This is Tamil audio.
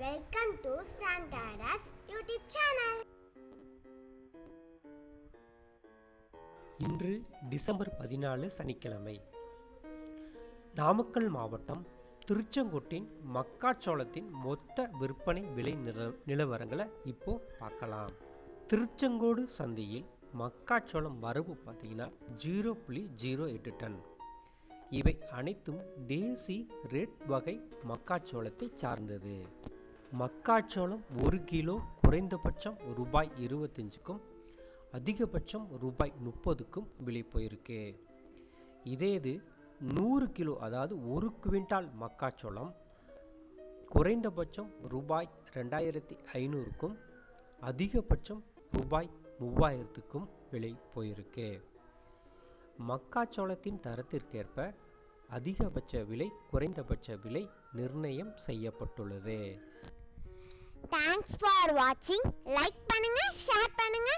Welcome to Standardas YouTube channel. இன்று டிசம்பர் 14 சனிக்கிழமை. நாமக்கல் மாவட்டம் திருச்செங்கோட்டின் மக்காச்சோளத்தின் மொத்த விற்பனை விலை நிலவரங்களை இப்போ பார்க்கலாம். திருச்செங்கோடு சந்தையில் மக்காச்சோளம் வரவு பார்த்தீங்கன்னா 0.08 டன். இவை அனைத்தும் தேசி ரெட் வகை மக்காச்சோளத்தை சார்ந்தது. மக்காச்சோளம் 1 கிலோ குறைந்தபட்சம் ரூபாய் 25க்கும் அதிகபட்சம் ரூபாய் 30க்கும் விலை போயிருக்கு. இது 100 கிலோ அதாவது 1 குவிண்டால் மக்காச்சோளம் குறைந்தபட்சம் ரூபாய் 2500க்கும் அதிகபட்சம் ரூபாய் 3000க்கும் விலை போயிருக்கு. மக்காச்சோளத்தின் தரத்திற்கேற்ப அதிகபட்ச விலை குறைந்தபட்ச விலை நிர்ணயம் செய்யப்பட்டுள்ளது. Thanks for watching. Like பண்ணுங்க, ஷேர் பண்ணுங்க.